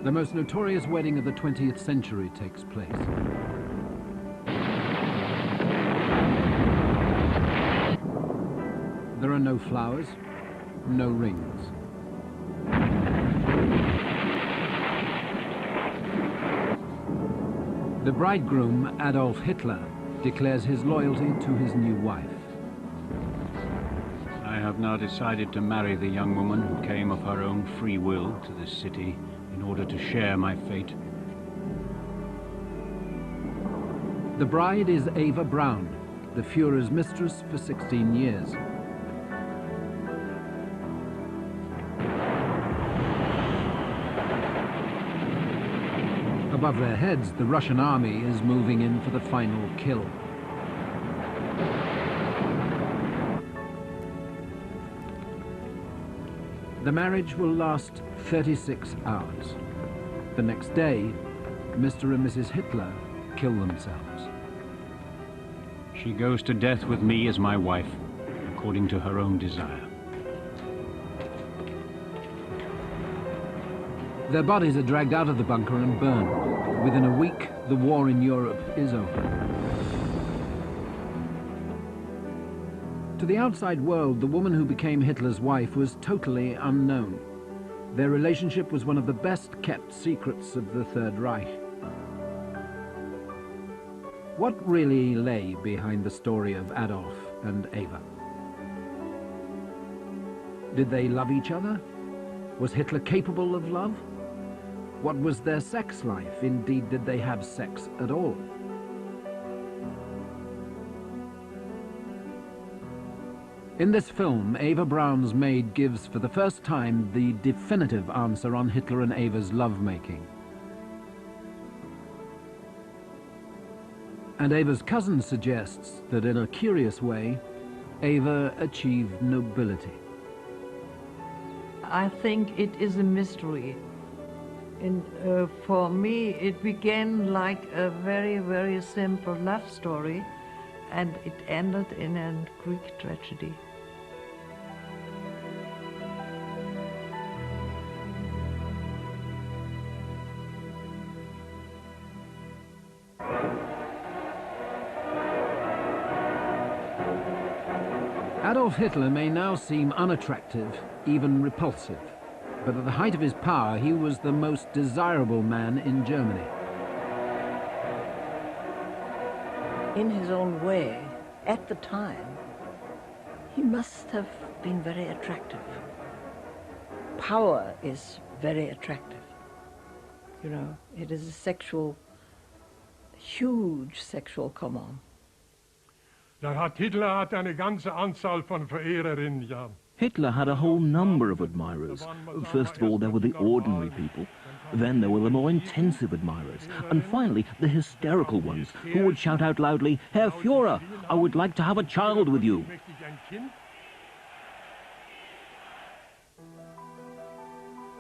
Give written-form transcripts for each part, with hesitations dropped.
The most notorious wedding of the 20th century takes place. There are no flowers, no rings. The bridegroom, Adolf Hitler, declares his loyalty to his new wife. I have now decided to marry the young woman who came of her own free will to this city in order to share my fate. The bride is Eva Braun, the Führer's mistress for 16 years. Above their heads, the Russian army is moving in for the final kill. The marriage will last 36 hours. The next day, Mr. and Mrs. Hitler kill themselves. She goes to death with me as my wife, according to her own desire. Their bodies are dragged out of the bunker and burned. Within a week, the war in Europe is over. To the outside world, the woman who became Hitler's wife was totally unknown. Their relationship was one of the best-kept secrets of the Third Reich. What really lay behind the story of Adolf and Eva? Did they love each other? Was Hitler capable of love? What was their sex life? Indeed, did they have sex at all? In this film, Eva Braun's maid gives for the first time the definitive answer on Hitler and Eva's lovemaking. And Eva's cousin suggests that in a curious way, Eva achieved nobility. I think it is a mystery. And for me, it began like a very, very simple love story, and it ended in a Greek tragedy. Adolf Hitler may now seem unattractive, even repulsive, but at the height of his power, he was the most desirable man in Germany. In his own way, at the time, he must have been very attractive. Power is very attractive. You know, it is a sexual, huge sexual command. Hitler hat eine ganze Anzahl von Verehrerinnen, ja. Hitler had a whole number of admirers. First of all, there were the ordinary people. Then there were the more intensive admirers. And finally, the hysterical ones, who would shout out loudly, "Herr Führer, I would like to have a child with you."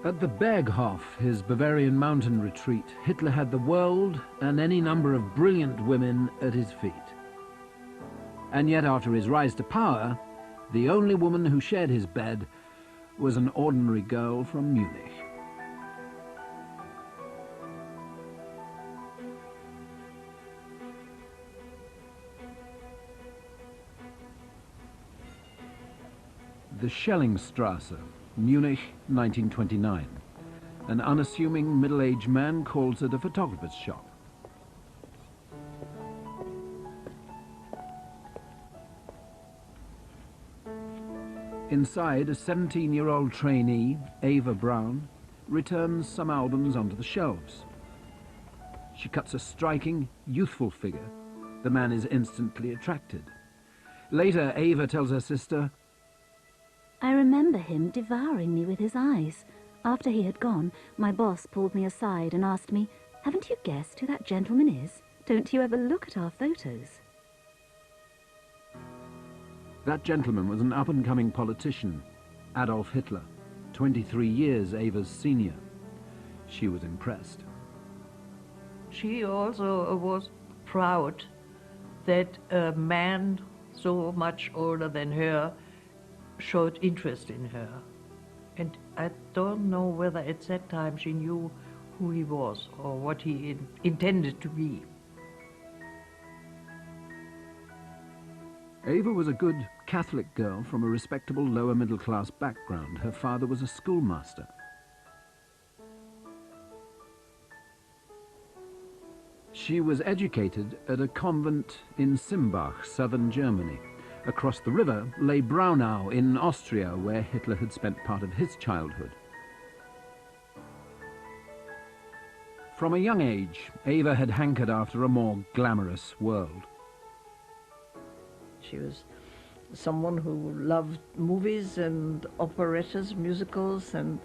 At the Berghof, his Bavarian mountain retreat, Hitler had the world and any number of brilliant women at his feet. And yet, after his rise to power, the only woman who shared his bed was an ordinary girl from Munich. The Schellingstrasse, Munich, 1929. An unassuming middle-aged man calls at a photographer's shop. Inside, a 17-year-old trainee, Eva Braun, returns some albums onto the shelves. She cuts a striking, youthful figure. The man is instantly attracted. Later, Eva tells her sister, "I remember him devouring me with his eyes. After he had gone, my boss pulled me aside and asked me, 'Haven't you guessed who that gentleman is? Don't you ever look at our photos?'" That gentleman was an up-and-coming politician, Adolf Hitler, 23 years Eva's senior. She was impressed. She also was proud that a man so much older than her showed interest in her. And I don't know whether at that time she knew who he was or what he intended to be. Eva was a good Catholic girl from a respectable lower middle class background. Her father was a schoolmaster. She was educated at a convent in Simbach, southern Germany. Across the river lay Braunau in Austria, where Hitler had spent part of his childhood. From a young age, Eva had hankered after a more glamorous world. She was someone who loved movies and operettas, musicals, and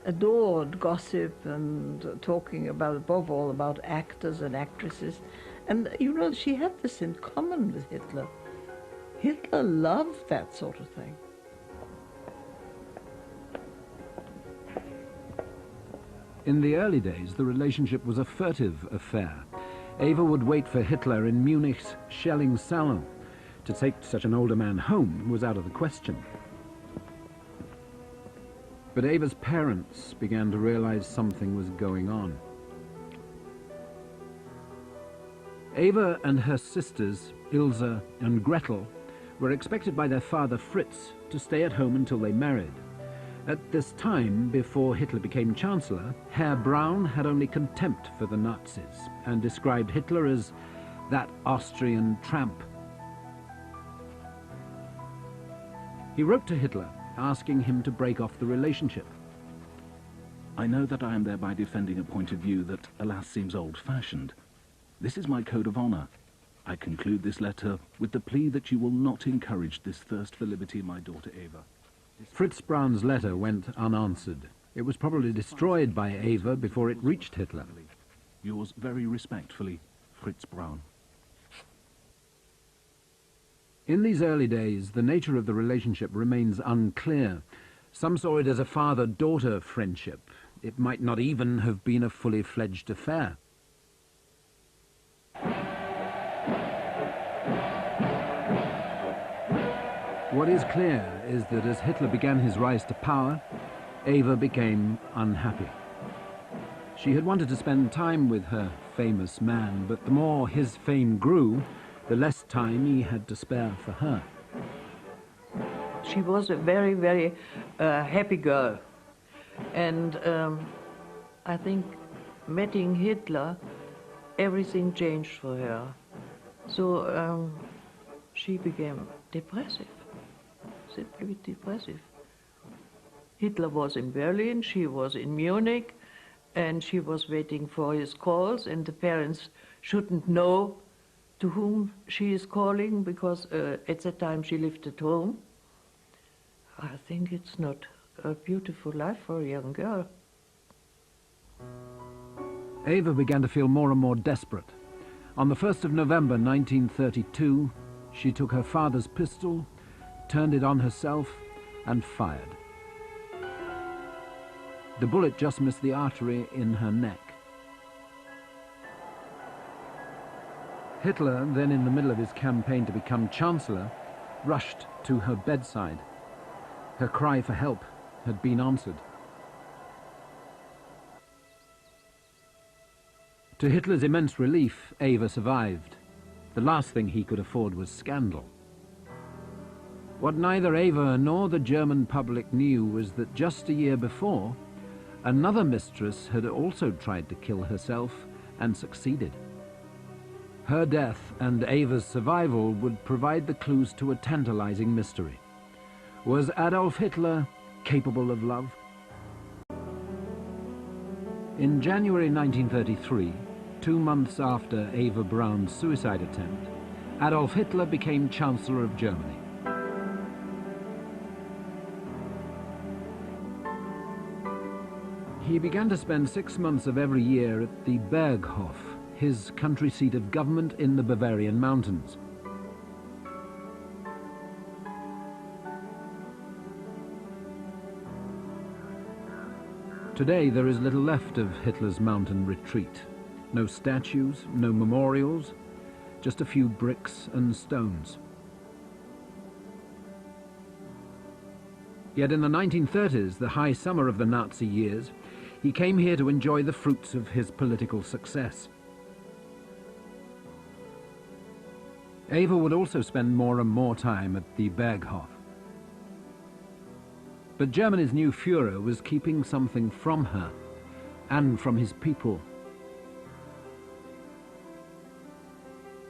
adored gossip and talking about, above all, about actors and actresses. And, you know, she had this in common with Hitler. Hitler loved that sort of thing. In the early days, the relationship was a furtive affair. Eva would wait for Hitler in Munich's Schelling Salon. To take such an older man home was out of the question. But Eva's parents began to realize something was going on. Eva and her sisters, Ilse and Gretel, were expected by their father Fritz to stay at home until they married. At this time, before Hitler became Chancellor, Herr Braun had only contempt for the Nazis and described Hitler as that Austrian tramp. He wrote to Hitler, asking him to break off the relationship. I know that I am thereby defending a point of view that, alas, seems old-fashioned. This is my code of honor. I conclude this letter with the plea that you will not encourage this thirst for liberty in my daughter Eva. Fritz Braun's letter went unanswered. It was probably destroyed by Eva before it reached Hitler. Yours very respectfully, Fritz Braun. In these early days, the nature of the relationship remains unclear. Some saw it as a father-daughter friendship. It might not even have been a fully fledged affair. What is clear is that as Hitler began his rise to power, Eva became unhappy. She had wanted to spend time with her famous man, but the more his fame grew, the less time he had to spare for her. She was a very, very happy girl. And I think meeting Hitler, everything changed for her. So she became depressive, simply depressive. Hitler was in Berlin, she was in Munich, and she was waiting for his calls, and the parents shouldn't know to whom she is calling, because at that time she lived at home. I think it's not a beautiful life for a young girl. Eva began to feel more and more desperate. On the 1st of November 1932, she took her father's pistol, turned it on herself, and fired. The bullet just missed the artery in her neck. Hitler, then in the middle of his campaign to become Chancellor, rushed to her bedside. Her cry for help had been answered. To Hitler's immense relief, Eva survived. The last thing he could afford was scandal. What neither Eva nor the German public knew was that just a year before, another mistress had also tried to kill herself and succeeded. Her death and Eva's survival would provide the clues to a tantalizing mystery. Was Adolf Hitler capable of love? In January 1933, 2 months after Eva Braun's suicide attempt, Adolf Hitler became Chancellor of Germany. He began to spend 6 months of every year at the Berghof, his country seat of government in the Bavarian mountains. Today there is little left of Hitler's mountain retreat. No statues, no memorials, just a few bricks and stones. Yet in the 1930s, the high summer of the Nazi years, He came here to enjoy the fruits of his political success. Eva would also spend more and more time at the Berghof. But Germany's new Führer was keeping something from her and from his people.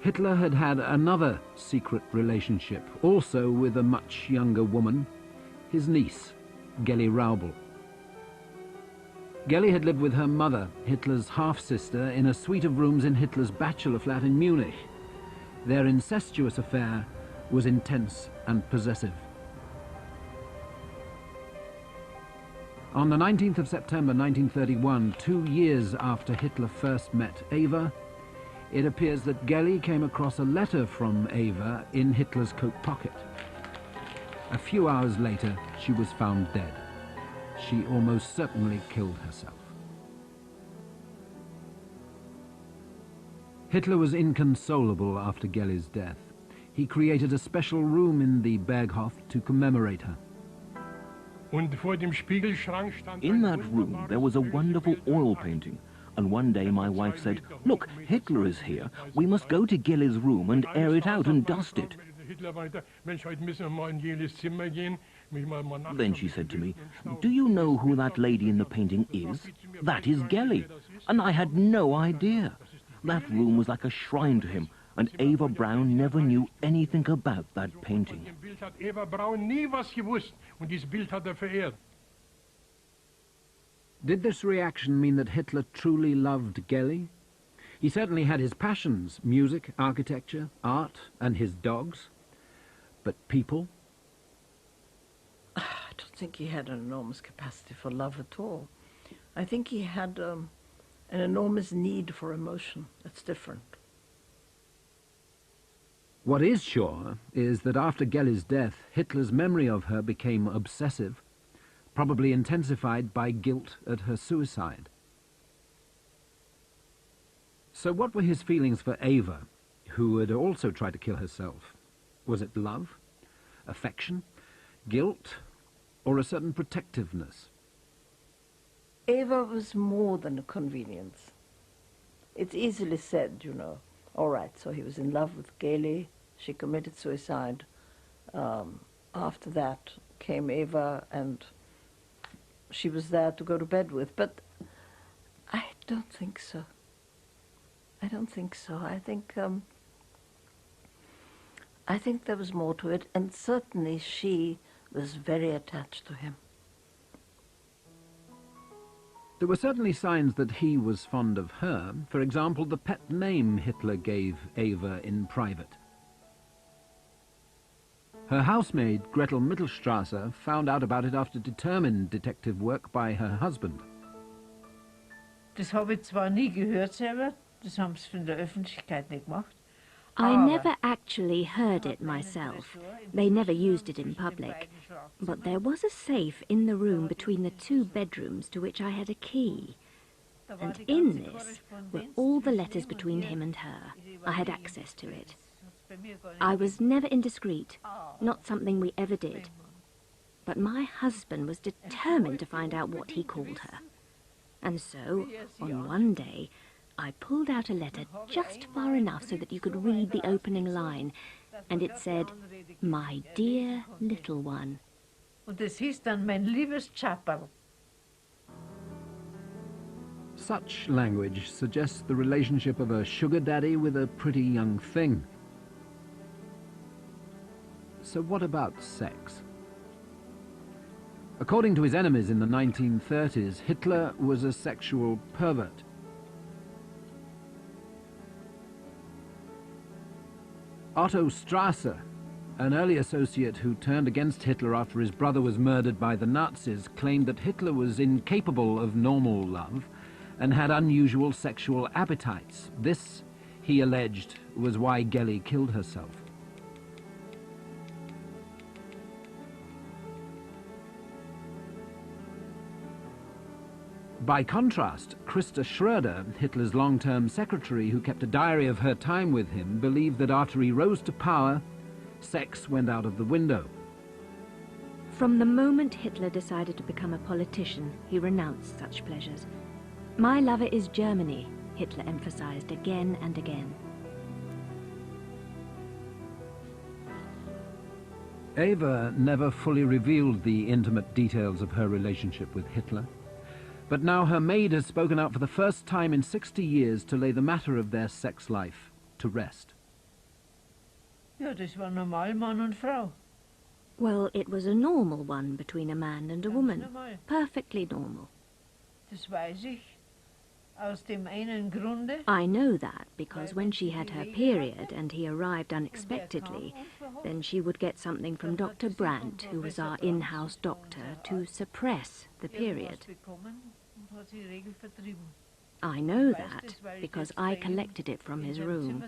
Hitler had had another secret relationship, also with a much younger woman, his niece, Geli Raubel. Geli had lived with her mother, Hitler's half-sister, in a suite of rooms in Hitler's bachelor flat in Munich. Their incestuous affair was intense and possessive. On the 19th of September 1931, 2 years after Hitler first met Eva, it appears that Geli came across a letter from Eva in Hitler's coat pocket. A few hours later, she was found dead. She almost certainly killed herself. Hitler was inconsolable after Geli's death. He created a special room in the Berghof to commemorate her. In that room there was a wonderful oil painting, and one day my wife said, "Look, Hitler is here. We must go to Geli's room and air it out and dust it." Then she said to me, "Do you know who that lady in the painting is? That is Geli." And I had no idea. That room was like a shrine to him, and Eva Braun never knew anything about that painting. Did this reaction mean that Hitler truly loved Geli? He certainly had his passions, music, architecture, art, and his dogs. But people? I don't think he had an enormous capacity for love at all. I think he had an enormous need for emotion. That's different. What is sure is that after Geli's death, Hitler's memory of her became obsessive, probably intensified by guilt at her suicide. So what were his feelings for Eva, who had also tried to kill herself? Was it love, affection, guilt, or a certain protectiveness? Eva was more than a convenience. It's easily said, you know. All right, so he was in love with Geli. She committed suicide. After that came Eva, and she was there to go to bed with. But I don't think so. I don't think so. I think there was more to it, and certainly she was very attached to him. There were certainly signs that he was fond of her. For example, the pet name Hitler gave Eva in private. Her housemaid, Gretel Mittelstrasse, found out about it after determined detective work by her husband. Das habe ich zwar nie gehört selber, das haben sie von der Öffentlichkeit nicht gemacht. I never actually heard it myself. They never used it in public. But there was a safe in the room between the 2 bedrooms to which I had a key. And in this were all the letters between him and her. I had access to it. I was never indiscreet, not something we ever did. But my husband was determined to find out what he called her. And so, on one day, I pulled out a letter just far enough so that you could read the opening line, and it said, "My dear little one." Und das hieß dann mein liebes Chapel. Such language suggests the relationship of a sugar daddy with a pretty young thing. So what about sex? According to his enemies in the 1930s, Hitler was a sexual pervert. Otto Strasser, an early associate who turned against Hitler after his brother was murdered by the Nazis, claimed that Hitler was incapable of normal love and had unusual sexual appetites. This, he alleged, was why Geli killed herself. By contrast, Christa Schröder, Hitler's long-term secretary who kept a diary of her time with him, believed that after he rose to power, sex went out of the window. From the moment Hitler decided to become a politician, he renounced such pleasures. My lover is Germany, Hitler emphasized again and again. Eva never fully revealed the intimate details of her relationship with Hitler, but now her maid has spoken out for the first time in 60 years to lay the matter of their sex life to rest. Ja, das war normal, Mann und Frau. Well, it was a normal one between a man and a woman. Perfectly normal. Das weiß ich. Aus dem einen Grunde. I know that because when she had her period and he arrived unexpectedly, then she would get something from Dr. Brandt, who was our in-house doctor, to suppress the period. I know that because I collected it from his room.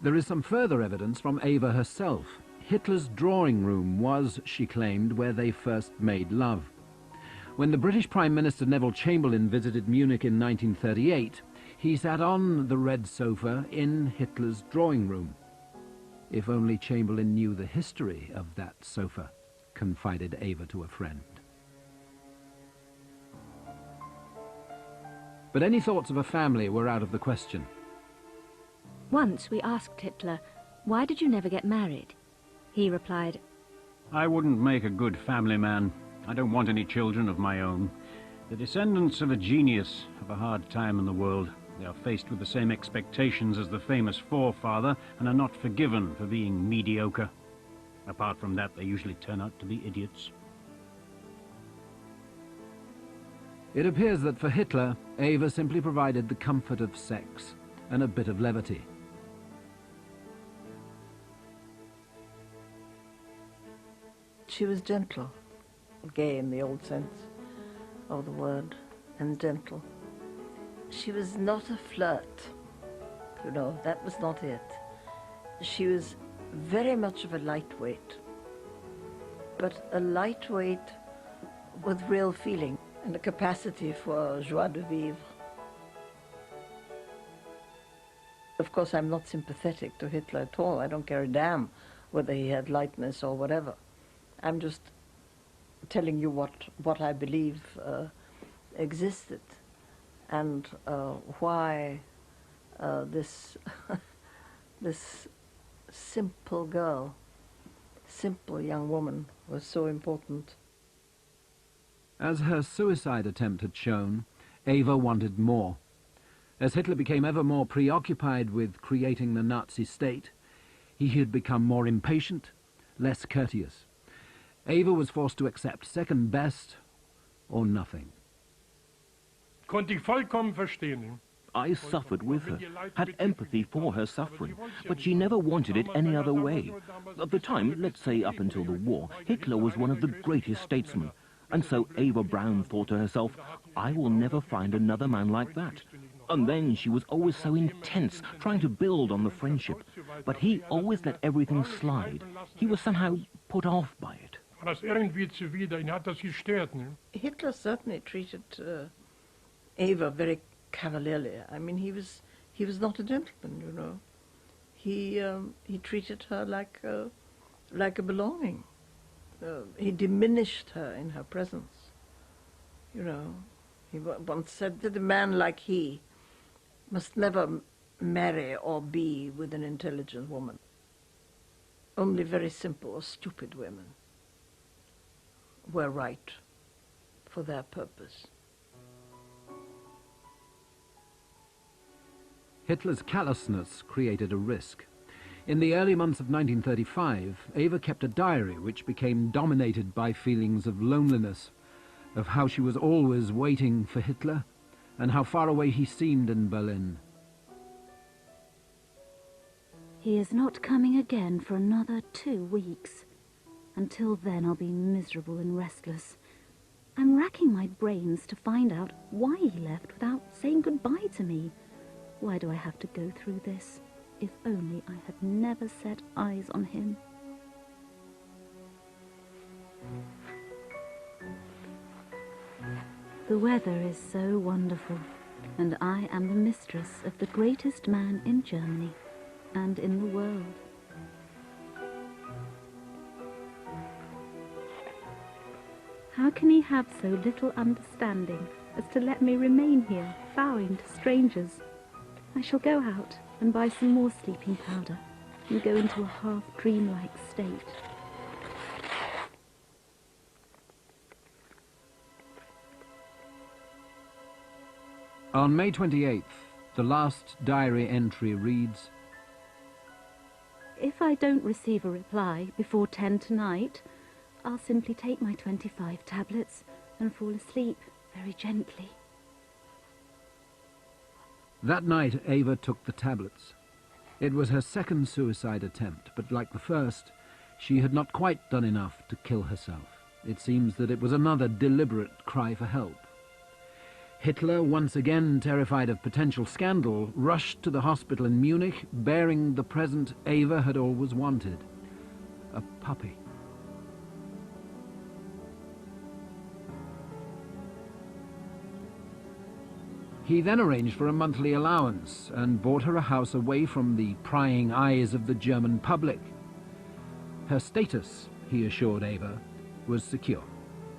There is some further evidence from Eva herself. Hitler's drawing room was, she claimed, where they first made love. When the British Prime Minister Neville Chamberlain visited Munich in 1938, he sat on the red sofa in Hitler's drawing room. If only Chamberlain knew the history of that sofa, confided Eva to a friend. But any thoughts of a family were out of the question. Once we asked Hitler, "Why did you never get married?" He replied, I wouldn't make a good family man. I don't want any children of my own. The descendants of a genius have a hard time in the world. They are faced with the same expectations as the famous forefather and are not forgiven for being mediocre. Apart from that, they usually turn out to be idiots. It appears that for Hitler, Eva simply provided the comfort of sex and a bit of levity. She was gentle, gay in the old sense of the word, and gentle. She was not a flirt, you know, that was not it. She was very much of a lightweight, but a lightweight with real feeling and a capacity for joie de vivre. Of course, I'm not sympathetic to Hitler at all. I don't care a damn whether he had lightness or whatever. I'm just telling you what I believe existed and why this this simple girl, simple young woman was so important. As her suicide attempt had shown, Eva wanted more. As Hitler became ever more preoccupied with creating the Nazi state, he had become more impatient, less courteous. Eva was forced to accept second best or nothing. Konnte ich vollkommen verstehen. I suffered with her, had empathy for her suffering, but she never wanted it any other way. At the time, let's say up until the war, Hitler was one of the greatest statesmen, and so Eva Braun thought to herself, I will never find another man like that. And then she was always so intense, trying to build on the friendship, but he always let everything slide. He was somehow put off by it. Hitler certainly treated Eva very cavalierly. I mean, he was not a gentleman, you know. He treated her like a belonging. He diminished her in her presence. You know, he once said that a man like he must never marry or be with an intelligent woman. Only very simple or stupid women were right for their purpose. Hitler's callousness created a risk. In the early months of 1935, Eva kept a diary which became dominated by feelings of loneliness, of how she was always waiting for Hitler, and how far away he seemed in Berlin. He is not coming again for another 2 weeks. Until then, I'll be miserable and restless. I'm racking my brains to find out why he left without saying goodbye to me. Why do I have to go through this? If only I had never set eyes on him. The weather is so wonderful, and I am the mistress of the greatest man in Germany and in the world. How can he have so little understanding as to let me remain here, vowing to strangers? I shall go out and buy some more sleeping powder and go into a half-dreamlike state. On May 28th, the last diary entry reads, If I don't receive a reply before 10 tonight, I'll simply take my 25 tablets and fall asleep very gently. That night, Eva took the tablets. It was her second suicide attempt, but like the first, she had not quite done enough to kill herself. It seems that it was another deliberate cry for help. Hitler, once again terrified of potential scandal, rushed to the hospital in Munich, bearing the present Eva had always wanted, a puppy. He then arranged for a monthly allowance and bought her a house away from the prying eyes of the German public. Her status, he assured Eva, was secure.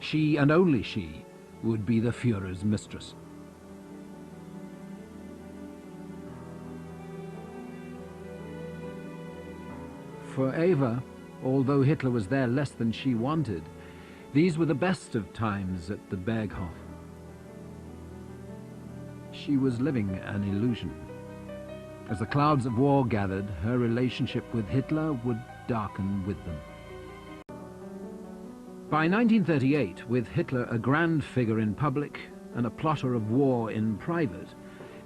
She, and only she, would be the Führer's mistress. For Eva, although Hitler was there less than she wanted, these were the best of times at the Berghof. She was living an illusion. As the clouds of war gathered, her relationship with Hitler would darken with them. By 1938, with Hitler a grand figure in public and a plotter of war in private,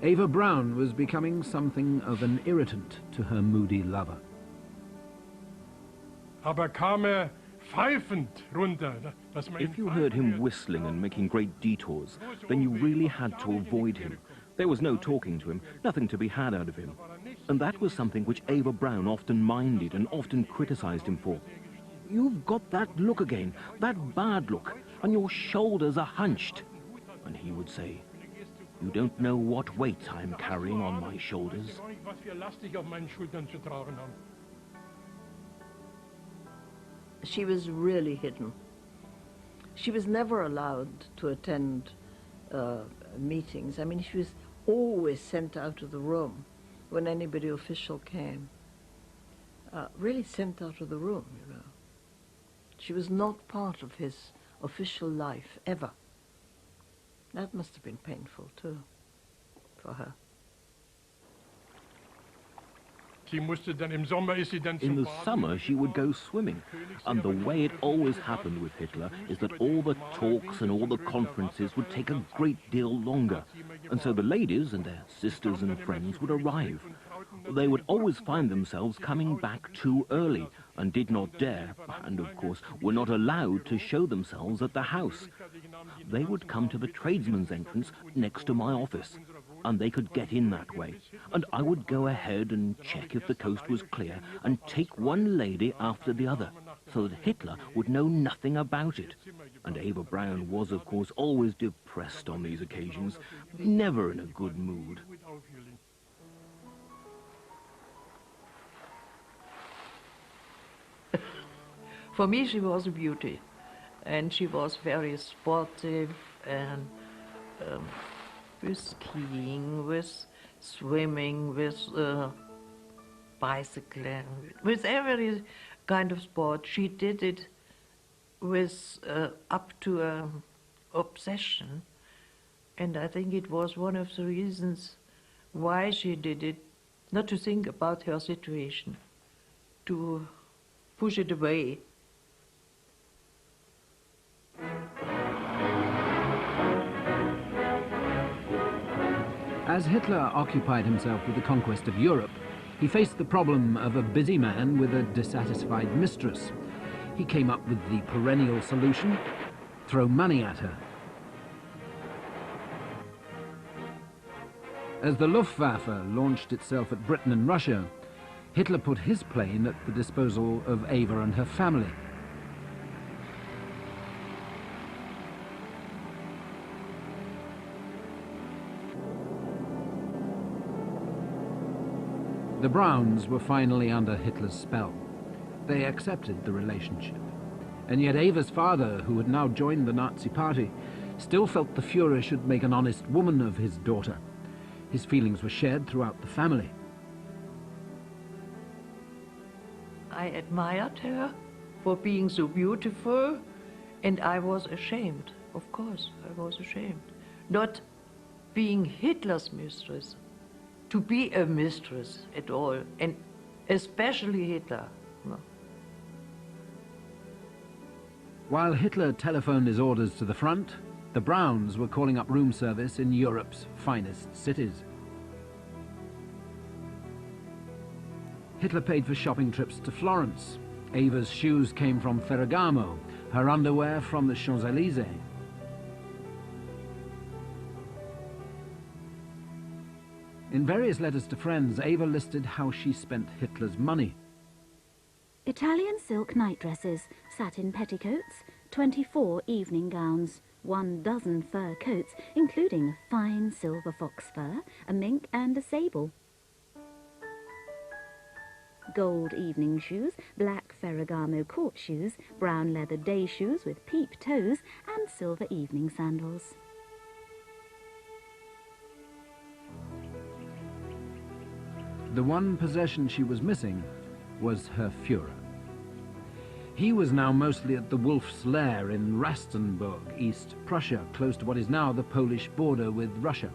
Eva Braun was becoming something of an irritant to her moody lover. Aber kam pfeifend runter. If you heard him whistling and making great detours, then you really had to avoid him. There was no talking to him, nothing to be had out of him. And that was something which Eva Braun often minded and often criticized him for. You've got that look again, that bad look, and your shoulders are hunched. And he would say, you don't know what weight I'm carrying on my shoulders. She was really hidden. She was never allowed to attend meetings. I mean, she was always sent out of the room when anybody official came. Really sent out of the room, you know. She was not part of his official life, ever. That must have been painful, too, for her. In the summer, she would go swimming. And the way it always happened with Hitler is that all the talks and all the conferences would take a great deal longer. And so the ladies and their sisters and friends would arrive. They would always find themselves coming back too early and did not dare, and of course were not allowed to show themselves at the house. They would come to the tradesman's entrance next to my office, and they could get in that way. And I would go ahead and check if the coast was clear and take one lady after the other, so that Hitler would know nothing about it. And Eva Braun was, of course, always depressed on these occasions, never in a good mood. For me, she was a beauty, and she was very sportive, and with skiing, with swimming, with bicycling, with every kind of sport. She did it with up to obsession, and I think it was one of the reasons why she did it, not to think about her situation, to push it away. As Hitler occupied himself with the conquest of Europe, he faced the problem of a busy man with a dissatisfied mistress. He came up with the perennial solution: throw money at her. As the Luftwaffe launched itself at Britain and Russia, Hitler put his plane at the disposal of Eva and her family. The Brauns were finally under Hitler's spell. They accepted the relationship. And yet Eva's father, who had now joined the Nazi party, still felt the Führer should make an honest woman of his daughter. His feelings were shared throughout the family. I admired her for being so beautiful, and I was ashamed, of course, I was ashamed. Not being Hitler's mistress, to be a mistress at all, and especially Hitler. No. While Hitler telephoned his orders to the front, the Brauns were calling up room service in Europe's finest cities. Hitler paid for shopping trips to Florence. Eva's shoes came from Ferragamo, her underwear from the Champs-Élysées. In various letters to friends, Eva listed how she spent Hitler's money. Italian silk nightdresses, satin petticoats, 24 evening gowns, 12 fur coats, including fine silver fox fur, a mink and a sable. Gold evening shoes, black Ferragamo court shoes, brown leather day shoes with peep toes, and silver evening sandals. The one possession she was missing was her Führer. He was now mostly at the Wolf's Lair in Rastenburg, East Prussia, close to what is now the Polish border with Russia.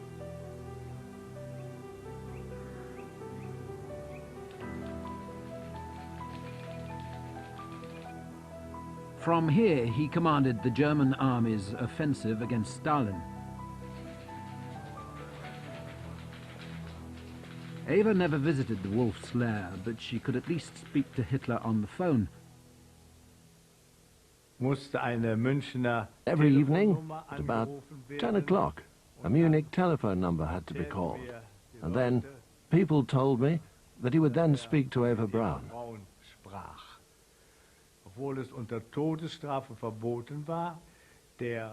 From here, he commanded the German army's offensive against Stalin. Eva never visited the Wolf's Lair, but she could at least speak to Hitler on the phone. Every evening, at about 10 o'clock, a Munich telephone number had to be called. And then people told me that he would then speak to Eva Braun.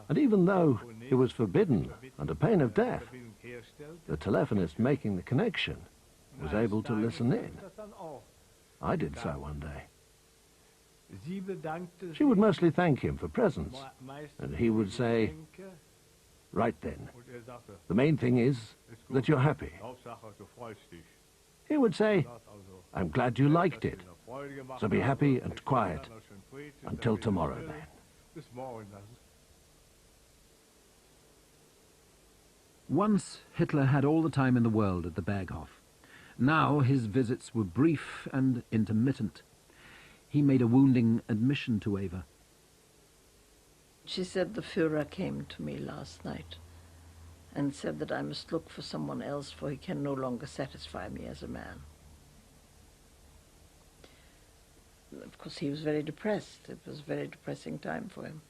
And even though it was forbidden under pain of death, the telephonist making the connection was able to listen in. I did so one day. She would mostly thank him for presents, and he would say, "Right then, the main thing is that you're happy." He would say, "I'm glad you liked it, so be happy and quiet until tomorrow then." Once Hitler had all the time in the world at the Berghof. Now his visits were brief and intermittent. He made a wounding admission to Eva. She said the Führer came to me last night and said that I must look for someone else, for he can no longer satisfy me as a man. Of course, he was very depressed. It was a very depressing time for him.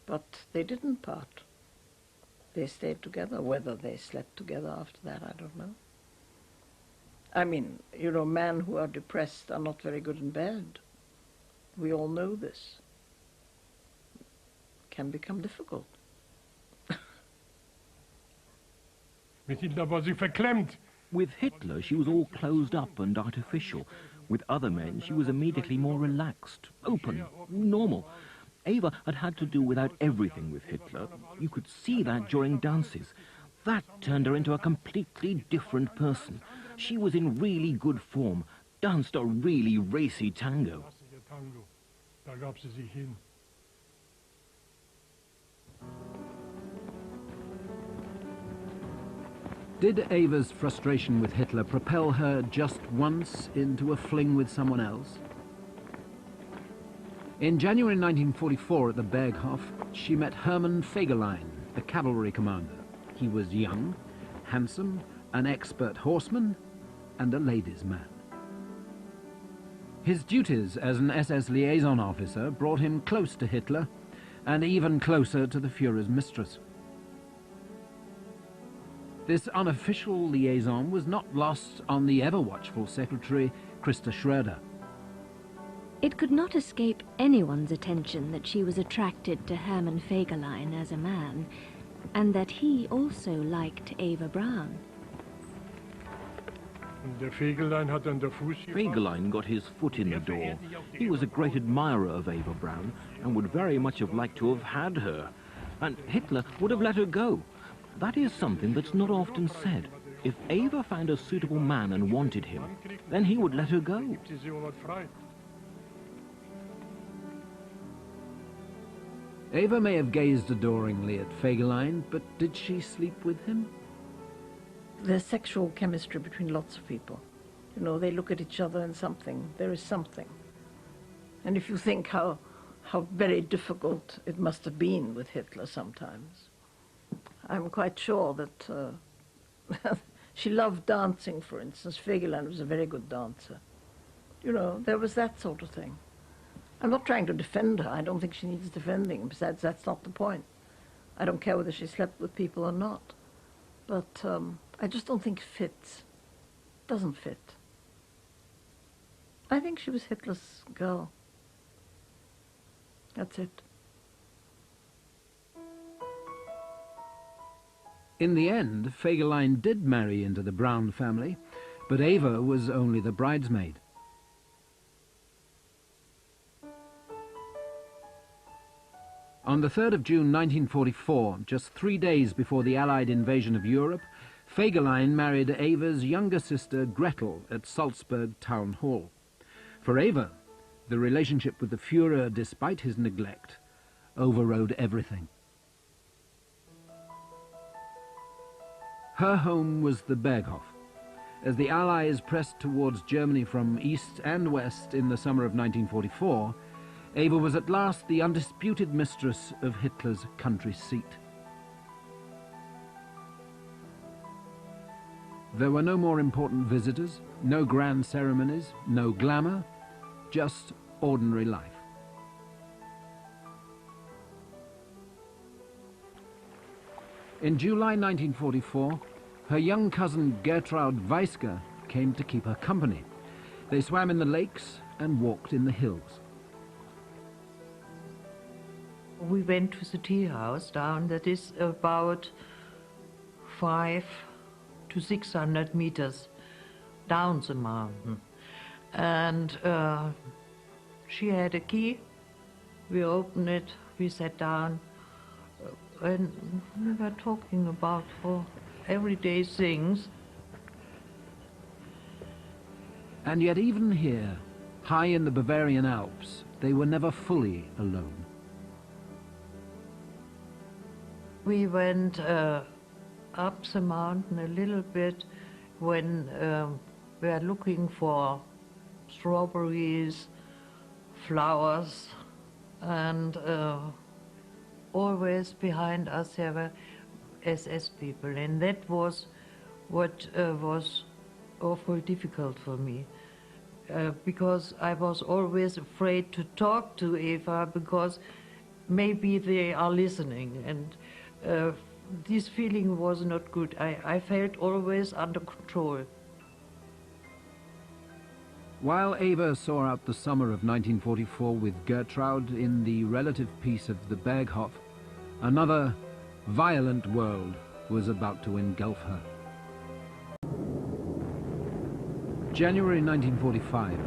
But they didn't part. They stayed together. Whether they slept together after that, I don't know. I mean, you know, men who are depressed are not very good in bed. We all know this. It can become difficult. Mit Hitler war sie verklemmt. With Hitler, she was all closed up and artificial. With other men, she was immediately more relaxed, open, normal. Eva had had to do without everything with Hitler. You could see that during dances. That turned her into a completely different person. She was in really good form, danced a really racy tango. Da gab sie sich hin. Did Eva's frustration with Hitler propel her just once into a fling with someone else? In January 1944 at the Berghof, she met Hermann Fegelein, the cavalry commander. He was young, handsome, an expert horseman, and a ladies' man. His duties as an SS liaison officer brought him close to Hitler, and even closer to the Führer's mistress. This unofficial liaison was not lost on the ever-watchful secretary, Christa Schroeder. It could not escape anyone's attention that she was attracted to Hermann Fegelein as a man, and that he also liked Eva Braun. Und der Fegelein hat an der Fuß Fegelein got his foot in the door. He was a great admirer of Eva Braun and would very much have liked to have had her. And Hitler would have let her go. That is something that's not often said. If Eva found a suitable man and wanted him, then he would let her go. Eva may have gazed adoringly at Fegelein, but did she sleep with him? There's sexual chemistry between lots of people. You know, they look at each other and there is something. And if you think how very difficult it must have been with Hitler sometimes, I'm quite sure that she loved dancing, for instance. Fegelein was a very good dancer. You know, there was that sort of thing. I'm not trying to defend her. I don't think she needs defending. Besides, that's not the point. I don't care whether she slept with people or not. But I just don't think it fits. Doesn't fit. I think she was Hitler's girl. That's it. In the end, Fegelein did marry into the Braun family, but Eva was only the bridesmaid. On the 3rd of June 1944, just 3 days before the Allied invasion of Europe, Fegelein married Eva's younger sister Gretel at Salzburg Town Hall. For Eva, the relationship with the Führer, despite his neglect, overrode everything. Her home was the Berghof. As the Allies pressed towards Germany from east and west in the summer of 1944, Eva was at last the undisputed mistress of Hitler's country seat. There were no more important visitors, no grand ceremonies, no glamour, just ordinary life. In July 1944, her young cousin Gertraud Weiske came to keep her company. They swam in the lakes and walked in the hills. We went to the tea house down, that is about 500 to 600 meters down the mountain. And she had a key, we opened it, we sat down, and we were talking about everyday things. And yet even here, high in the Bavarian Alps, they were never fully alone. We went up the mountain a little bit when we were looking for strawberries, flowers, and always behind us there were SS people, and that was what was awful difficult for me, because I was always afraid to talk to Eva, because maybe they are listening, and this feeling was not good. I felt always under control. While Eva saw out the summer of 1944 with Gertraud in the relative peace of the Berghof, another violent world was about to engulf her. January 1945.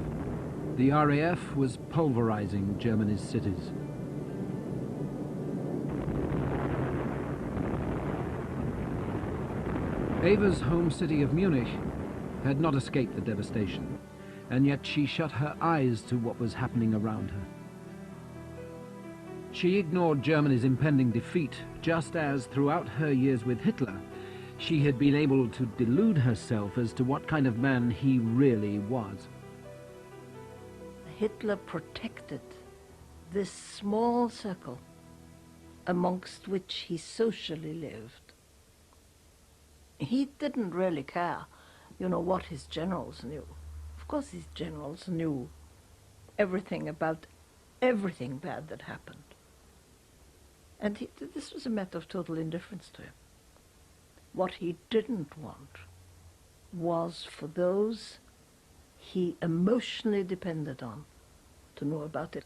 The RAF was pulverizing Germany's cities. Eva's home city of Munich had not escaped the devastation, and yet she shut her eyes to what was happening around her. She ignored Germany's impending defeat, just as throughout her years with Hitler, she had been able to delude herself as to what kind of man he really was. Hitler protected this small circle amongst which he socially lived. He didn't really care, you know, what his generals knew. Of course his generals knew everything about everything bad that happened. And this was a matter of total indifference to him. What he didn't want was for those he emotionally depended on to know about it.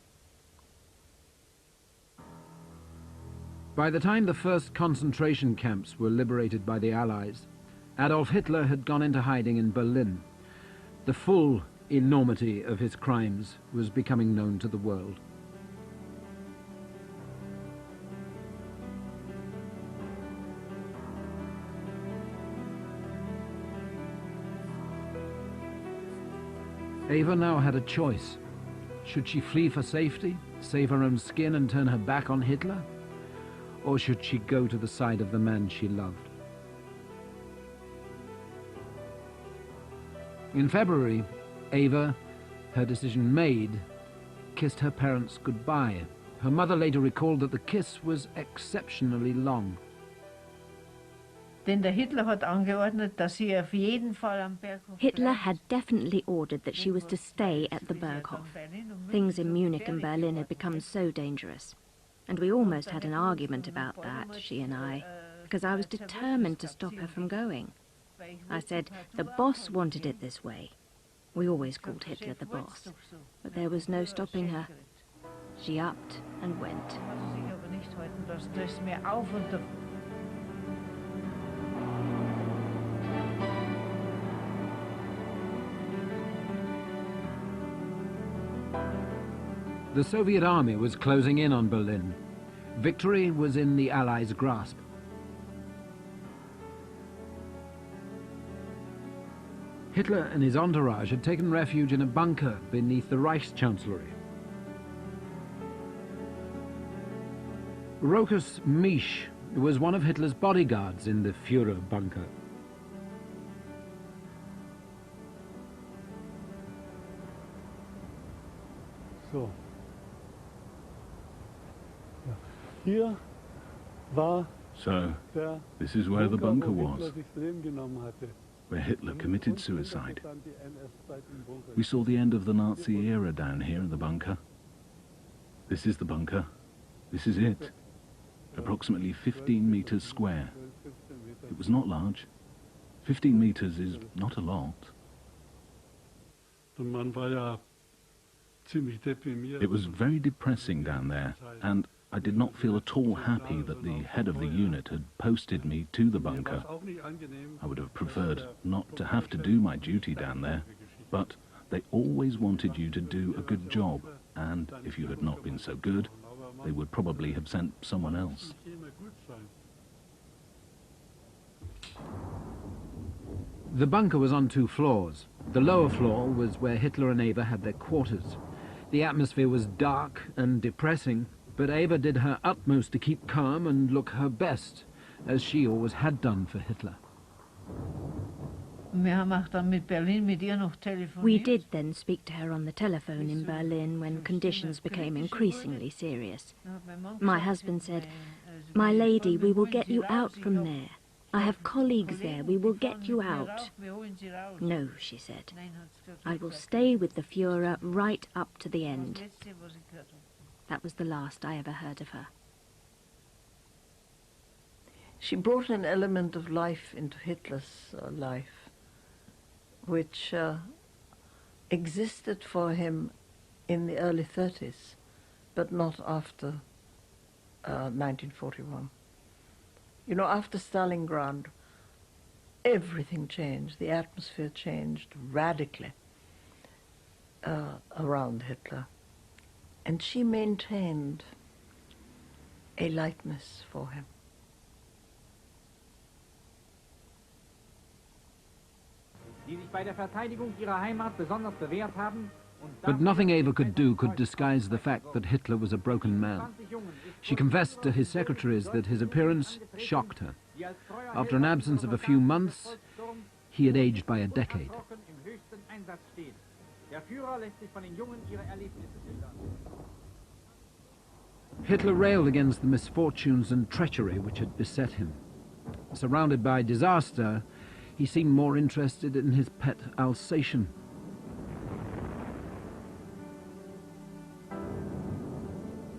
By the time the first concentration camps were liberated by the Allies, Adolf Hitler had gone into hiding in Berlin, The full enormity of his crimes was becoming known to the world. Eva now had a choice. Should she flee for safety, save her own skin and turn her back on Hitler? Or should she go to the side of the man she loved? In February, Eva, her decision made, kissed her parents goodbye. Her mother later recalled that the kiss was exceptionally long. Denn der Hitler hat angeordnet, dass sie auf jeden Fall am Berghof. Hitler had definitely ordered that she was to stay at the Berghof. Things in Munich and Berlin had become so dangerous. And we almost had an argument about that, she and I, because I was determined to stop her from going. I said, the boss wanted it this way. We always called Hitler the boss, but there was no stopping her. She upped and went. The Soviet army was closing in on Berlin. Victory was in the Allies' grasp. Hitler and his entourage had taken refuge in a bunker beneath the Reichschancellery. Rochus Misch was one of Hitler's bodyguards in the Führer bunker. So. Hier war So, this is where the bunker was, where Hitler committed suicide. We saw the end of the Nazi era down here in the bunker. This is the bunker. This is it. Approximately 15 meters square. It was not large. 15 meters is not a lot. It was very depressing down there, and I did not feel at all happy that the head of the unit had posted me to the bunker. I would have preferred not to have to do my duty down there, but they always wanted you to do a good job, and if you had not been so good, they would probably have sent someone else. The bunker was on 2 floors. The lower floor was where Hitler and Eva had their quarters. The atmosphere was dark and depressing, but Eva did her utmost to keep calm and look her best, as she always had done for Hitler. We did then speak to her on the telephone in Berlin when conditions became increasingly serious. My husband said, "My lady, we will get you out from there. I have colleagues there, we will get you out." "No," she said, "I will stay with the Führer right up to the end." That was the last I ever heard of her. She brought an element of life into Hitler's life, which existed for him in the early 30s, but not after 1941. You know, after Stalingrad, everything changed. The atmosphere changed radically around Hitler. And she maintained a lightness for him. But nothing Eva could do could disguise the fact that Hitler was a broken man. She confessed to his secretaries that his appearance shocked her. After an absence of a few months, he had aged by a decade. Hitler railed against the misfortunes and treachery which had beset him. Surrounded by disaster, he seemed more interested in his pet Alsatian.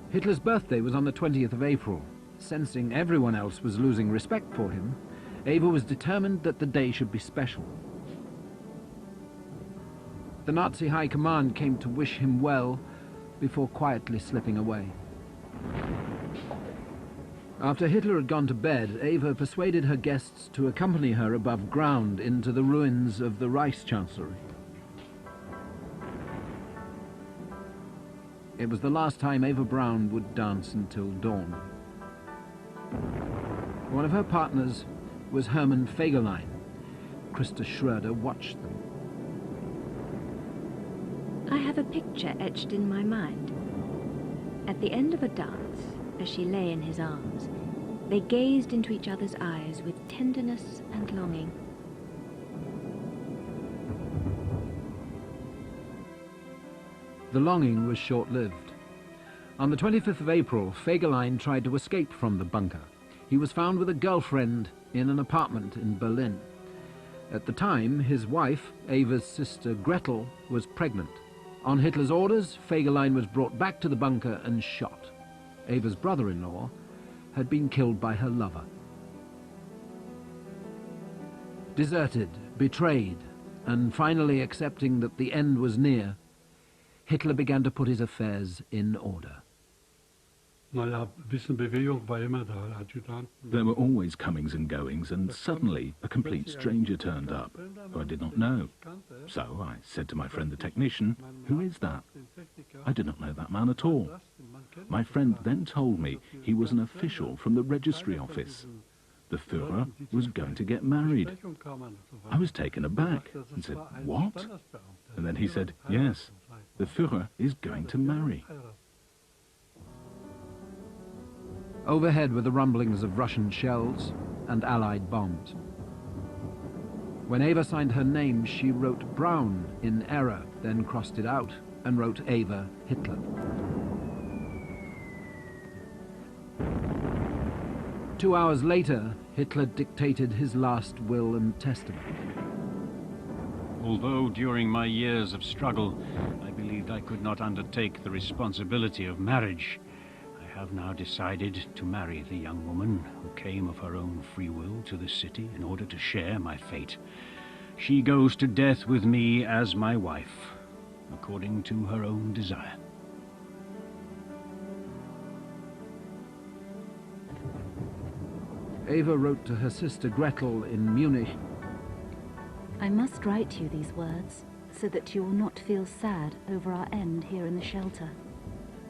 Hitler's birthday was on the 20th of April. Sensing everyone else was losing respect for him, Eva was determined that the day should be special. The Nazi High Command came to wish him well before quietly slipping away. After Hitler had gone to bed, Eva persuaded her guests to accompany her above ground into the ruins of the Reichschancellery. It was the last time Eva Braun would dance until dawn. One of her partners was Hermann Fegelein. Christa Schroeder watched them. I have a picture etched in my mind. At the end of a dance, as she lay in his arms, they gazed into each other's eyes with tenderness and longing. The longing was short-lived. On the 25th of April, Fegelein tried to escape from the bunker. He was found with a girlfriend in an apartment in Berlin. At the time, his wife, Eva's sister Gretel, was pregnant. On Hitler's orders, Fegelein was brought back to the bunker and shot. Eva's brother-in-law had been killed by her lover. Deserted, betrayed, and finally accepting that the end was near, Hitler began to put his affairs in order. There were always comings and goings, and suddenly a complete stranger turned up, who I did not know. So I said to my friend the technician, "Who is that?" I did not know that man at all. My friend then told me he was an official from the registry office. The Führer was going to get married. I was taken aback and said, "What?" And then he said, "Yes, the Führer is going to marry." Overhead were the rumblings of Russian shells and Allied bombs. When Eva signed her name, she wrote Braun in error, then crossed it out and wrote Eva Hitler. Two hours later, Hitler dictated his last will and testament. Although during my years of struggle, I believed I could not undertake the responsibility of marriage, I have now decided to marry the young woman who came of her own free will to this city in order to share my fate. She goes to death with me as my wife, according to her own desire. Eva wrote to her sister Gretel in Munich, I must write you these words so that you will not feel sad over our end here in the shelter.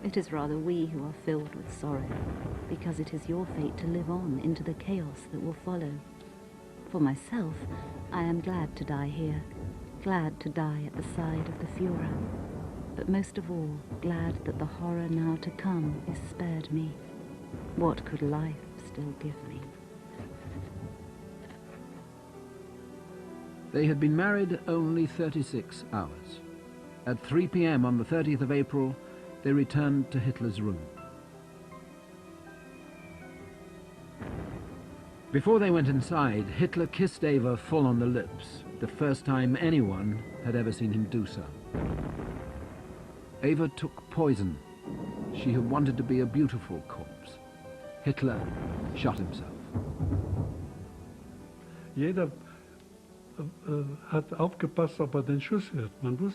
It is rather we who are filled with sorrow, because it is your fate to live on into the chaos that will follow. For myself, I am glad to die here, glad to die at the side of the Führer, but most of all, glad that the horror now to come is spared me. What could life still give me? They had been married only 36 hours. At 3 p.m. on the 30th of April, they returned to Hitler's room. Before they went inside, Hitler kissed Eva full on the lips, the first time anyone had ever seen him do so. Eva took poison. She had wanted to be a beautiful corpse. Hitler shot himself.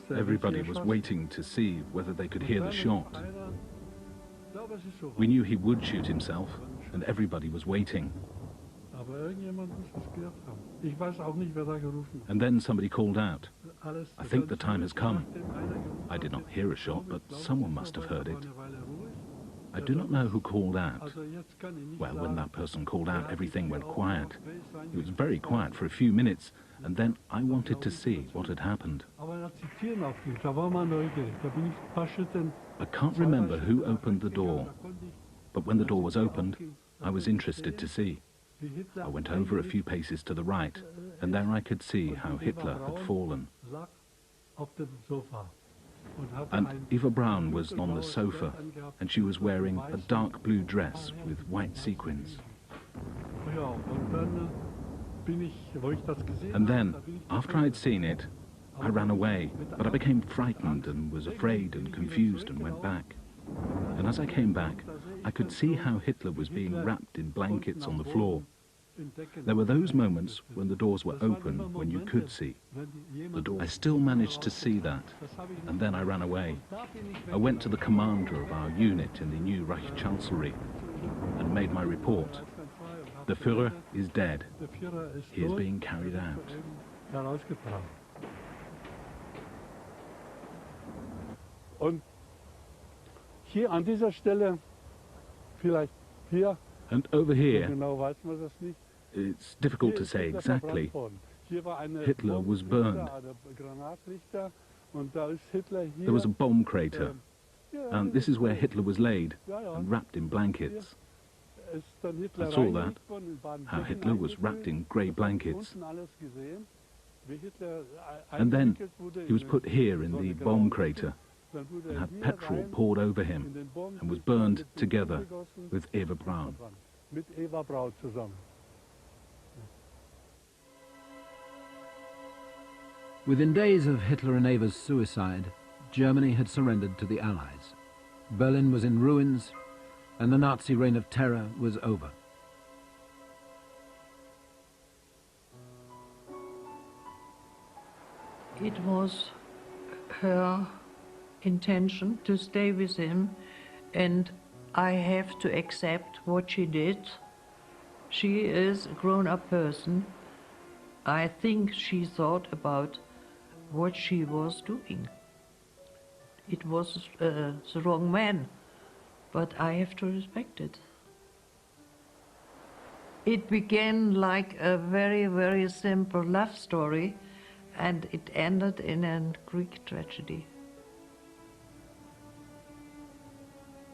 Everybody was waiting to see whether they could hear the shot. We knew he would shoot himself, and everybody was waiting. And then somebody called out, "I think the time has come." I did not hear a shot, but someone must have heard it. I do not know who called out. Well, when that person called out, everything went quiet. It was very quiet for a few minutes, and then I wanted to see what had happened. I can't remember who opened the door, but when the door was opened, I was interested to see. I went over a few paces to the right, and there I could see how Hitler had fallen. And Eva Braun was on the sofa, and she was wearing a dark blue dress with white sequins. And then, after I'd seen it, I ran away, but I became frightened and was afraid and confused and went back. And as I came back, I could see how Hitler was being wrapped in blankets on the floor. There were those moments when the doors were open, when you could see. I still managed to see that, and then I ran away. I went to the commander of our unit in the new Reich Chancellery and made my report. The Führer is dead. He is being carried out. hier an dieser Stelle, vielleicht hier, And over here, genau weiß man das nicht. it's difficult to say exactly. Hitler was burned. There was a bomb crater, and this is where Hitler was laid and wrapped in blankets. I saw that, how Hitler was wrapped in grey blankets. And then he was put here in the bomb crater and had petrol poured over him and was burned together with Eva Braun. Within days of Hitler and Eva's suicide, Germany had surrendered to the Allies. Berlin was in ruins, and the Nazi reign of terror was over. It was her intention to stay with him, and I have to accept what she did. She is a grown-up person. I think she thought about what she was doing. It was the wrong man, but I have to respect it. It began like a very, very simple love story, and it ended in a Greek tragedy.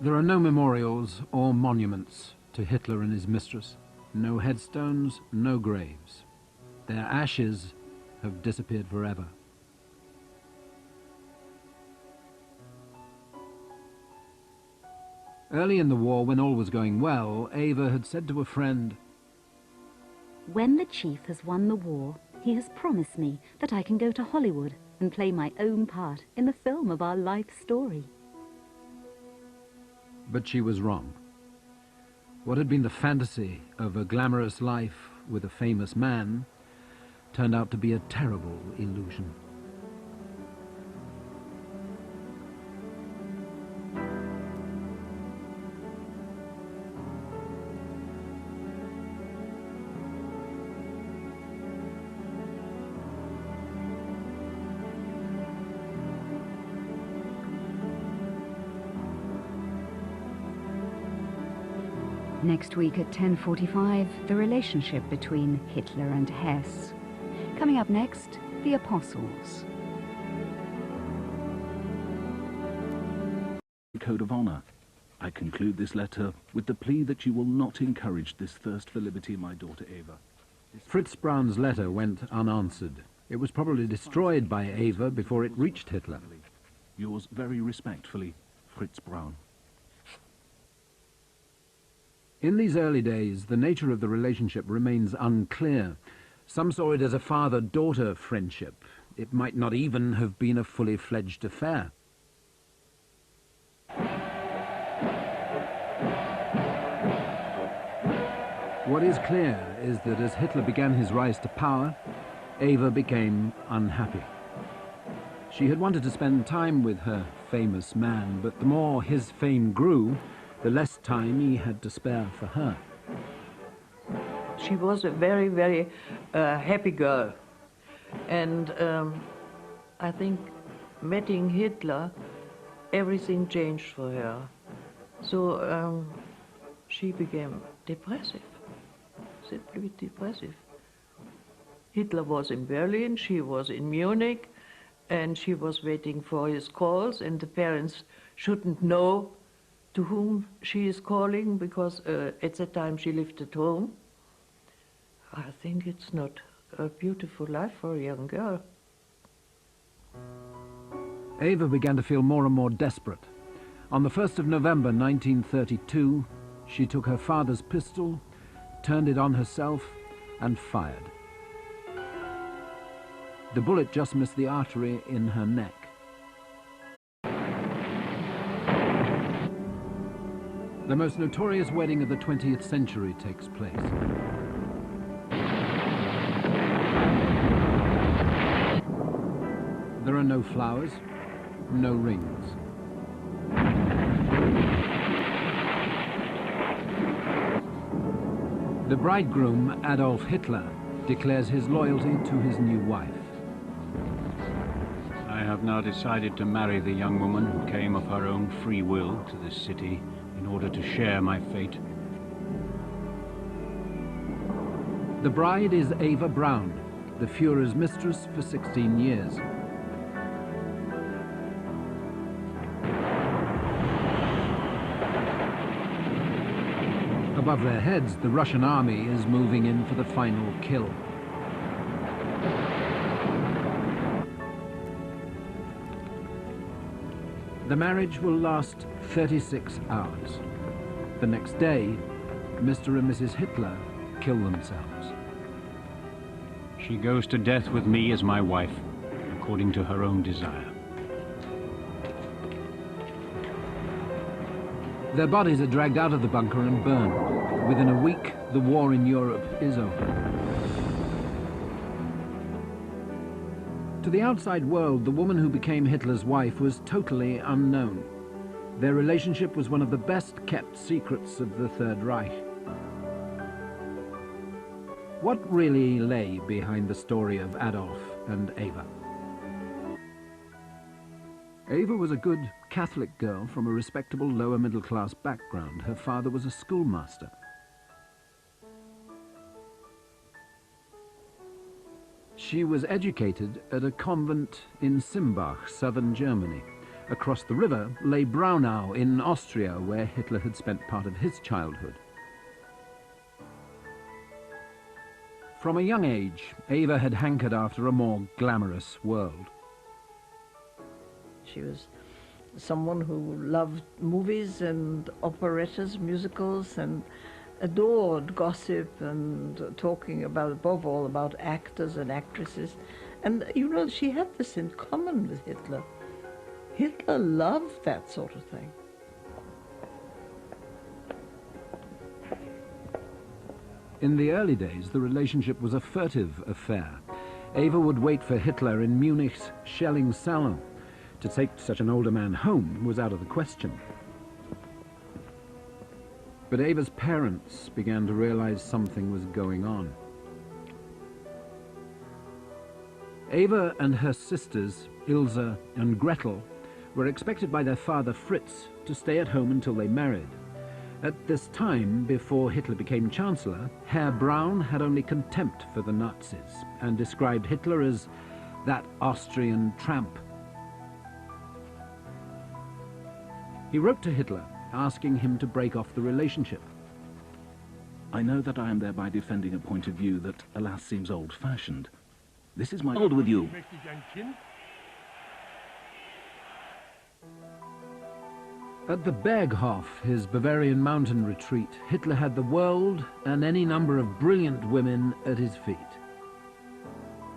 There are no memorials or monuments to Hitler and his mistress. No headstones, no graves. Their ashes have disappeared forever. Early in the war, when all was going well, Eva had said to a friend, "When the chief has won the war, he has promised me that I can go to Hollywood and play my own part in the film of our life story." But she was wrong. What had been the fantasy of a glamorous life with a famous man turned out to be a terrible illusion. Next week at 10:45, the relationship between Hitler and Hess. Coming up next, the Apostles. Code of honor. I conclude this letter with the plea that you will not encourage this thirst for liberty in my daughter Eva. Fritz Braun's letter went unanswered. It was probably destroyed by Eva before it reached Hitler. Yours very respectfully, Fritz Braun. In these early days, the nature of the relationship remains unclear. Some saw it as a father-daughter friendship. It might not even have been a fully fledged affair. What is clear is that as Hitler began his rise to power, Eva became unhappy. She had wanted to spend time with her famous man, but the more his fame grew, the less time he had to spare for her. She was a very, very happy girl. And I think meeting Hitler, everything changed for her. So she became depressive, simply depressive. Hitler was in Berlin, she was in Munich, and she was waiting for his calls, and the parents shouldn't know to whom she is calling, because at that time she lived at home. I think it's not a beautiful life for a young girl. Eva began to feel more and more desperate. On the 1st of November 1932, she took her father's pistol, turned it on herself, and fired. The bullet just missed the artery in her neck. The most notorious wedding of the 20th century takes place. There are no flowers, no rings. The bridegroom, Adolf Hitler, declares his loyalty to his new wife. I have have now decided to marry the young woman who came of her own free will to this city in order to share my fate. The bride is Eva Braun, the Führer's mistress for 16 years. Above their heads, the Russian army is moving in for the final kill. The marriage will last 36 hours. The next day, Mr. and Mrs. Hitler kill themselves. She goes to death with me as my wife, according to her own desire. Their bodies are dragged out of the bunker and burned. Within a week, the war in Europe is over. To the outside world, the woman who became Hitler's wife was totally unknown. Their relationship was one of the best-kept secrets of the Third Reich. What really lay behind the story of Adolf and Eva? Eva was a good Catholic girl from a respectable lower-middle-class background. Her father was a schoolmaster. She was educated at a convent in Simbach, southern Germany. Across the river lay Braunau in Austria, where Hitler had spent part of his childhood. From a young age, Eva had hankered after a more glamorous world. She was someone who loved movies and operettas, musicals, and adored gossip and talking about, above all, about actors and actresses. And, you know, she had this in common with Hitler. Hitler loved that sort of thing. In the early days, the relationship was a furtive affair. Eva would wait for Hitler in Munich's Schelling salon. To take such an older man home was out of the question. But Eva's parents began to realize something was going on. Eva and her sisters, Ilse and Gretel, were expected by their father Fritz to stay at home until they married. At this time, before Hitler became Chancellor, Herr Braun had only contempt for the Nazis and described Hitler as that Austrian tramp. He wrote to Hitler, asking him to break off the relationship. I know that I am thereby defending a point of view that, alas, seems old-fashioned. This is my old with you. At the Berghof, his Bavarian mountain retreat, Hitler had the world and any number of brilliant women at his feet.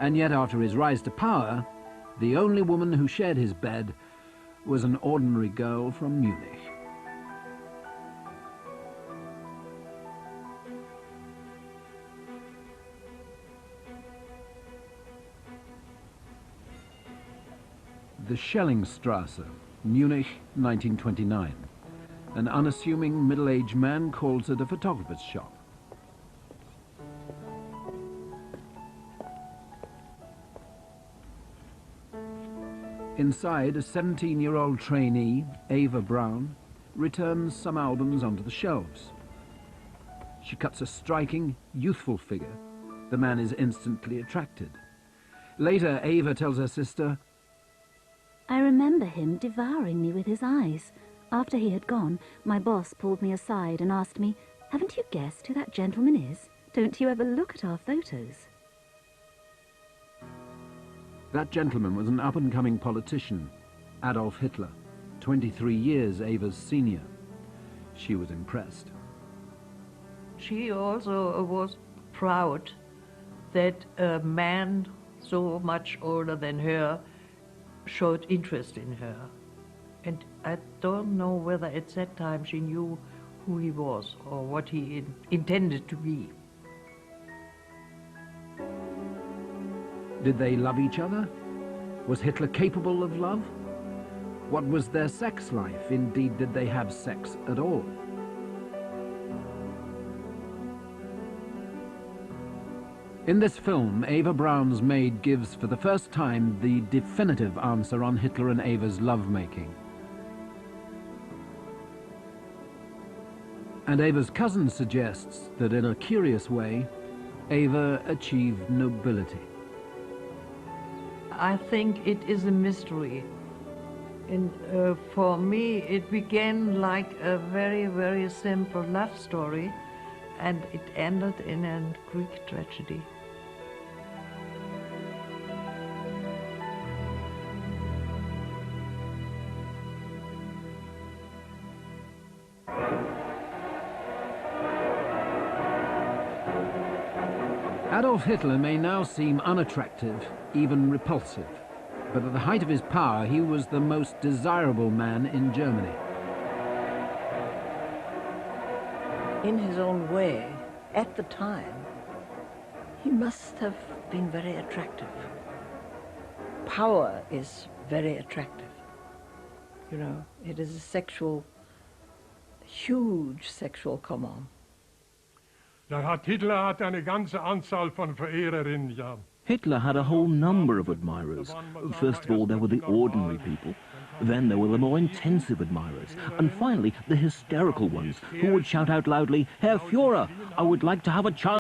And yet, after his rise to power, the only woman who shared his bed was an ordinary girl from Munich. The Schellingstrasse, Munich, 1929. An unassuming middle-aged man calls at a photographer's shop. Inside, a 17-year-old trainee, Eva Braun, returns some albums onto the shelves. She cuts a striking, youthful figure. The man is instantly attracted. Later, Eva tells her sister, I remember him devouring me with his eyes. After he had gone, my boss pulled me aside and asked me, haven't you guessed who that gentleman is? Don't you ever look at our photos? That gentleman was an up-and-coming politician, Adolf Hitler, 23 years Eva's senior. She was impressed. She also was proud that a man so much older than her showed interest in her. And I don't know whether at that time she knew who he was or what he intended to be. Did they love each other? Was Hitler capable of love? What was their sex life? Indeed, did they have sex at all? In this film, Eva Braun's maid gives for the first time the definitive answer on Hitler and Eva's lovemaking. And Eva's cousin suggests that in a curious way, Eva achieved nobility. I think it is a mystery. And for me, it began like a very, very simple love story, and it ended in a Greek tragedy. Adolf Hitler may now seem unattractive, even repulsive, but at the height of his power, he was the most desirable man in Germany. In his own way, at the time, he must have been very attractive. Power is very attractive. You know, it is a sexual, huge sexual command. Hitler hat eine ganze Anzahl von Verehrerinnen, ja. Hitler had a whole number of admirers. First of all, there were the ordinary people. Then there were the more intensive admirers. And finally, the hysterical ones, who would shout out loudly, "Herr Führer, I would like to have a child."